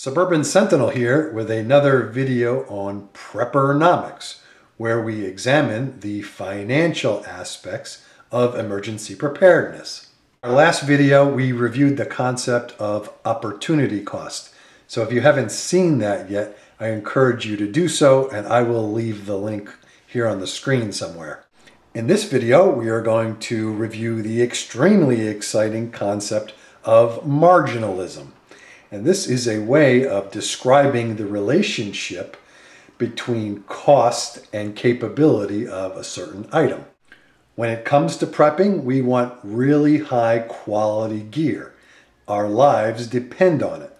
Suburban Sentinel here with another video on Prepper-Nomics, where we examine the financial aspects of emergency preparedness. In our last video, we reviewed the concept of opportunity cost. So if you haven't seen that yet, I encourage you to do so, and I will leave the link here on the screen somewhere. In this video, we are going to review the extremely exciting concept of marginalism. And this is a way of describing the relationship between cost and capability of a certain item. When it comes to prepping, we want really high quality gear. Our lives depend on it.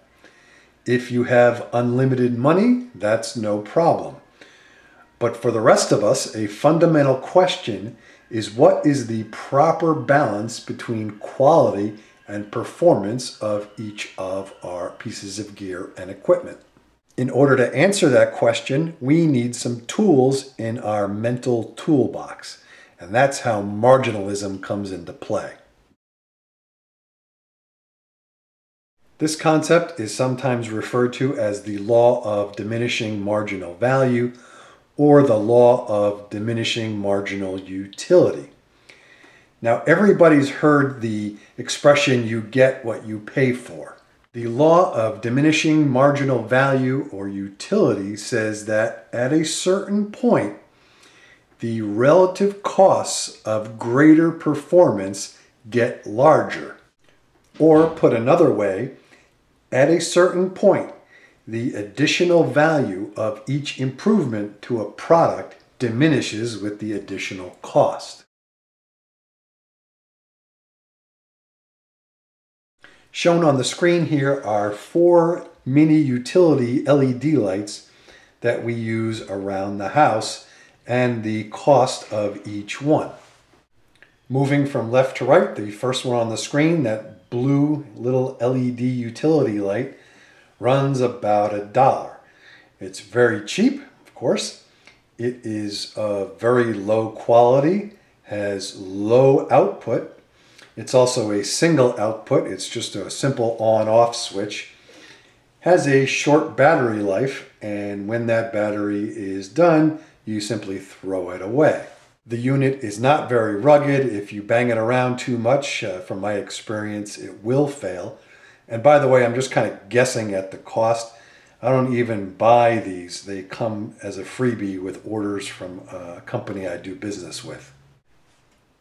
If you have unlimited money, that's no problem. But for the rest of us, a fundamental question is, what is the proper balance between quality and performance of each of our pieces of gear and equipment? In order to answer that question, we need some tools in our mental toolbox, and that's how marginalism comes into play. This concept is sometimes referred to as the law of diminishing marginal value or the law of diminishing marginal utility. Now, everybody's heard the expression, you get what you pay for. The law of diminishing marginal value or utility says that at a certain point, the relative costs of greater performance get larger. Or put another way, at a certain point, the additional value of each improvement to a product diminishes with the additional cost. Shown on the screen here are 4 mini utility LED lights that we use around the house and the cost of each one. Moving from left to right, the first one on the screen, that blue little LED utility light, runs about $1. It's very cheap, of course. It is of very low quality, has low output. It's also a single output. It's just a simple on-off switch. Has a short battery life, and when that battery is done, you simply throw it away. The unit is not very rugged. If you bang it around too much, from my experience, it will fail. And by the way, I'm just kind of guessing at the cost. I don't even buy these. They come as a freebie with orders from a company I do business with.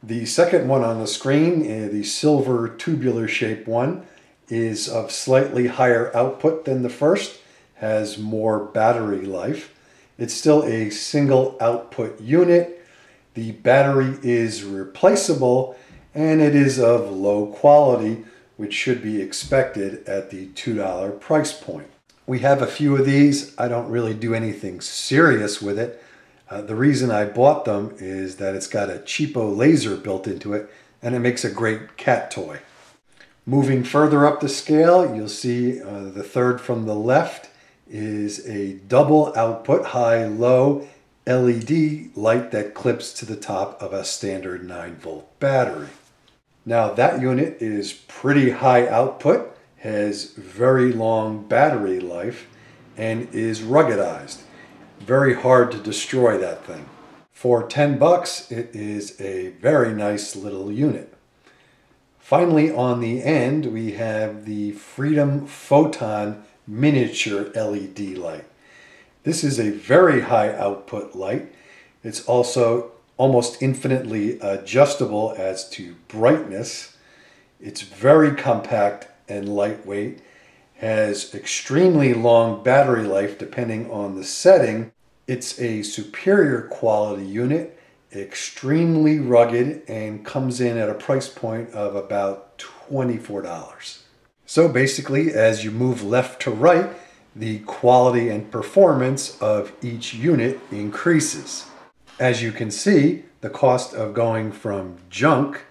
The second one on the screen, the silver tubular shaped one, is of slightly higher output than the first, has more battery life. It's still a single output unit. The battery is replaceable, and it is of low quality, which should be expected at the $2 price point. We have a few of these. I don't really do anything serious with it. The reason I bought them is that it's got a cheapo laser built into it, and it makes a great cat toy. Moving further up the scale, you'll see the third from the left is a double output high-low LED light that clips to the top of a standard 9-volt battery. Now that unit is pretty high output, has very long battery life, and is ruggedized. Very hard to destroy that thing. For $10, it is a very nice little unit. Finally, on the end, we have the Freedom Photon miniature LED light. This is a very high output light. It's also almost infinitely adjustable as to brightness. It's very compact and lightweight, has extremely long battery life depending on the setting. It's a superior quality unit, extremely rugged, and comes in at a price point of about $24. So basically, as you move left to right, the quality and performance of each unit increases. As you can see, the cost of going from junk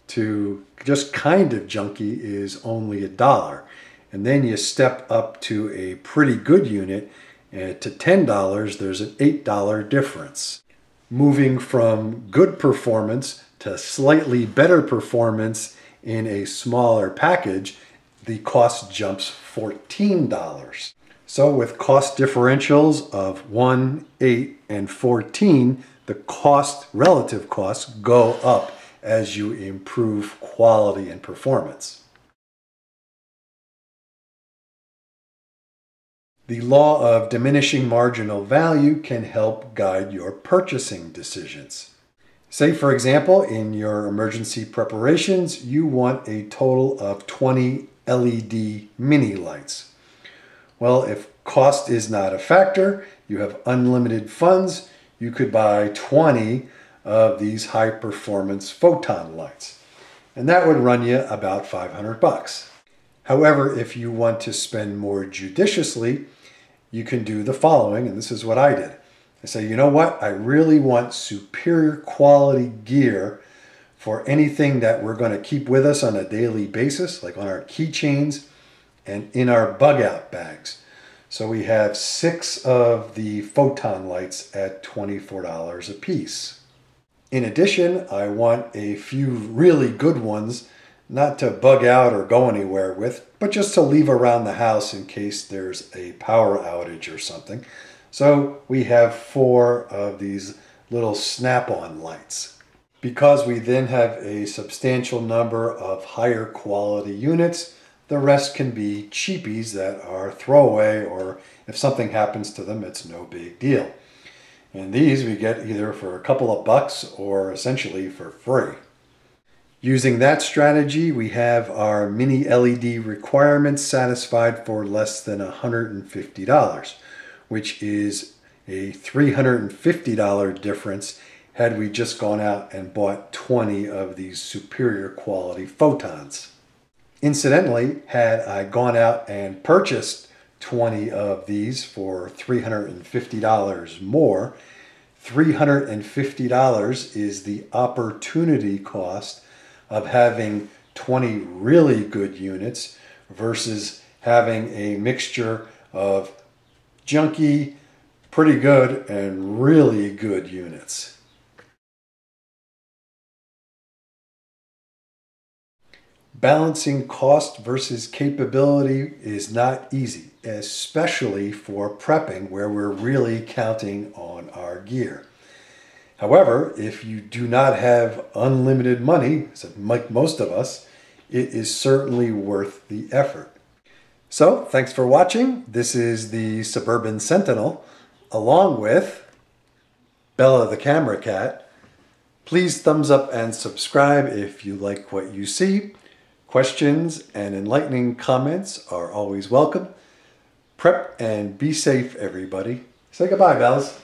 to just kind of junky is only $1. And then you step up to a pretty good unit, and to $10, there's an $8 difference. Moving from good performance to slightly better performance in a smaller package, the cost jumps $14. So with cost differentials of 1, 8, and 14, the relative costs go up as you improve quality and performance. The law of diminishing marginal value can help guide your purchasing decisions. Say, for example, in your emergency preparations, you want a total of 20 LED mini lights. Well, if cost is not a factor, you have unlimited funds, you could buy 20 of these high-performance photon lights. And that would run you about $500. However, if you want to spend more judiciously, you can do the following, and this is what I did. I say, you know what? I really want superior quality gear for anything that we're going to keep with us on a daily basis, like on our keychains and in our bug out bags. So we have 6 of the photon lights at $24 a piece. In addition, I want a few really good ones, not to bug out or go anywhere with, but just to leave around the house in case there's a power outage or something. So we have 4 of these little snap-on lights. Because we then have a substantial number of higher quality units, the rest can be cheapies that are throwaway, or if something happens to them, it's no big deal. And these we get either for a couple of bucks or essentially for free. Using that strategy, we have our mini LED requirements satisfied for less than $150, which is a $350 difference had we just gone out and bought 20 of these superior quality photons. Incidentally, had I gone out and purchased 20 of these for $350 more, $350 is the opportunity cost of having 20 really good units versus having a mixture of junky, pretty good, and really good units. Balancing cost versus capability is not easy, especially for prepping where we're really counting on our gear. However, if you do not have unlimited money, like most of us, it is certainly worth the effort. So, thanks for watching. This is the Suburban Sentinel, along with Bella the Camera Cat. Please thumbs up and subscribe if you like what you see. Questions and enlightening comments are always welcome. Prep and be safe, everybody. Say goodbye, Bells.